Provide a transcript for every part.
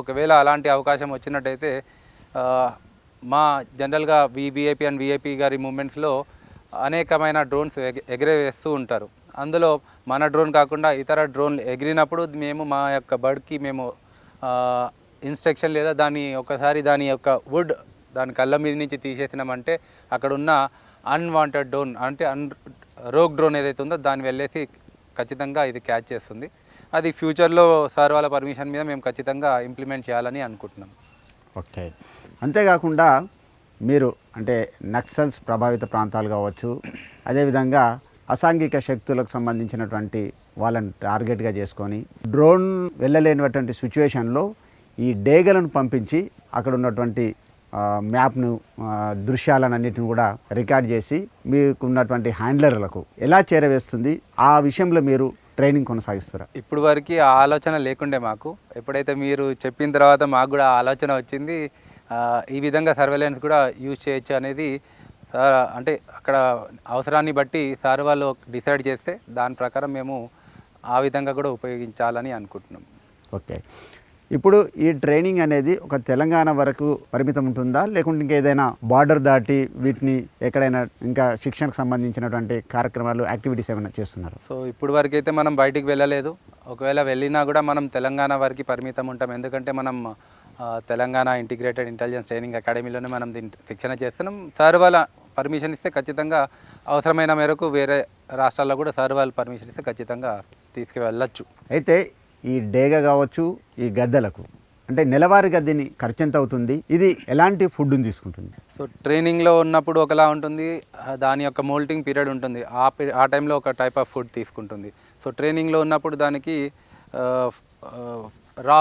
ఒకవేళ అలాంటి అవకాశం వచ్చినట్టయితే మా జనరల్గా విఐపి అండ్ విఐపి గారి మూమెంట్స్లో అనేకమైన డ్రోన్స్ ఎగిరేస్తూ ఉంటారు. అందులో మన డ్రోన్ కాకుండా ఇతర డ్రోన్లు ఎగిరినప్పుడు మేము మా యొక్క బర్డ్కి మేము ఇన్స్ట్రక్షన్ లేదా దాని యొక్క వుడ్ దాని కళ్ళ మీద నుంచి తీసేసినామంటే అక్కడ ఉన్న అన్వాంటెడ్ డ్రోన్ అంటే రోగ్ డ్రోన్ ఏదైతే ఉందో దాన్ని వెళ్ళేసి ఖచ్చితంగా ఇది క్యాచ్ చేస్తుంది. అది ఫ్యూచర్లో సార్ వాళ్ళ పర్మిషన్ మీద మేము ఖచ్చితంగా ఇంప్లిమెంట్ చేయాలని అనుకుంటున్నాం. ఓకే, అంతేకాకుండా మీరు అంటే నక్సల్స్ ప్రభావిత ప్రాంతాలు కావచ్చు, అదేవిధంగా అసాంఘిక శక్తులకు సంబంధించినటువంటి వాళ్ళని టార్గెట్గా చేసుకొని డ్రోన్ వెళ్ళలేనటువంటి సిచ్యువేషన్లో ఈ డేగలను పంపించి అక్కడ ఉన్నటువంటి మ్యాప్ను దృశ్యాలన్నిటిని కూడా రికార్డ్ చేసి మీకు ఉన్నటువంటి హ్యాండ్లర్లకు ఎలా చేరవేస్తుంది, ఆ విషయంలో మీరు ట్రైనింగ్ కొనసాగిస్తారా? ఇప్పుడు వరకు ఆ ఆలోచన లేకుండే మాకు. ఎప్పుడైతే మీరు చెప్పిన తర్వాత మాకు కూడా ఆలోచన వచ్చింది. ఈ విధంగా సర్వేలెన్స్ కూడా యూజ్ చేయొచ్చు అనేది అంటే అక్కడ అవసరాన్ని బట్టి సార్ వాళ్ళు డిసైడ్ చేస్తే దాని ప్రకారం మేము ఆ విధంగా కూడా ఉపయోగించాలని అనుకుంటున్నాం. ఓకే, ఇప్పుడు ఈ ట్రైనింగ్ అనేది ఒక తెలంగాణ వరకు పరిమితం ఉంటుందా, లేకుంటే ఇంకేదైనా బార్డర్ దాటి వీటిని ఎక్కడైనా ఇంకా శిక్షణకు సంబంధించినటువంటి కార్యక్రమాలు యాక్టివిటీస్ ఏమైనా చేస్తున్నారు? సో ఇప్పుడు వరకు అయితే మనం బయటికి వెళ్ళలేదు. ఒకవేళ వెళ్ళినా కూడా మనం తెలంగాణ వరకు పరిమితం ఉంటాం. ఎందుకంటే మనం తెలంగాణ ఇంటిగ్రేటెడ్ ఇంటెలిజెన్స్ ట్రైనింగ్ అకాడమీలోనే మనం దీన్ని శిక్షణ చేస్తున్నాం. సార్ వాళ్ళ పర్మిషన్ ఇస్తే ఖచ్చితంగా అవసరమైన మేరకు వేరే రాష్ట్రాల్లో కూడా సార్ వాళ్ళు పర్మిషన్ ఇస్తే ఖచ్చితంగా తీసుకువెళ్ళచ్చు. అయితే ఈ డేగ కావచ్చు, ఈ గద్దలకు అంటే నెలవారీ గద్దెని ఖర్చు ఎంత అవుతుంది, ఇది ఎలాంటి ఫుడ్ని తీసుకుంటుంది? సో ట్రైనింగ్లో ఉన్నప్పుడు ఒకలా ఉంటుంది, దాని యొక్క మోల్టింగ్ పీరియడ్ ఉంటుంది. ఆ టైంలో ఒక టైప్ ఆఫ్ ఫుడ్ తీసుకుంటుంది. సో ట్రైనింగ్లో ఉన్నప్పుడు దానికి రా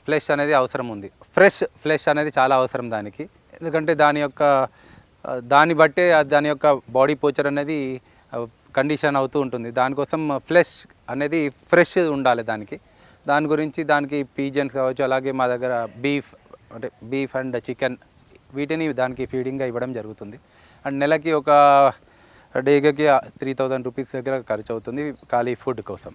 ఫ్లెష్ అనేది అవసరం ఉంది. ఫ్రెష్ ఫ్లెష్ అనేది చాలా అవసరం దానికి. ఎందుకంటే దాన్ని బట్టే దాని యొక్క బాడీ పోచర్ అనేది కండిషన్ అవుతూ ఉంటుంది. దానికోసం ఫ్లెష్ అనేది ఫ్రెష్ ఉండాలి దాని గురించి దానికి పీజన్స్ కావచ్చు, అలాగే మా దగ్గర బీఫ్ అండ్ చికెన్ వీటిని దానికి ఫీడింగ్గా ఇవ్వడం జరుగుతుంది. అండ్ నెలకి ఒక డేకి 3000 రూపీస్ దగ్గర ఖర్చు అవుతుంది ఖాళీ ఫుడ్ కోసం.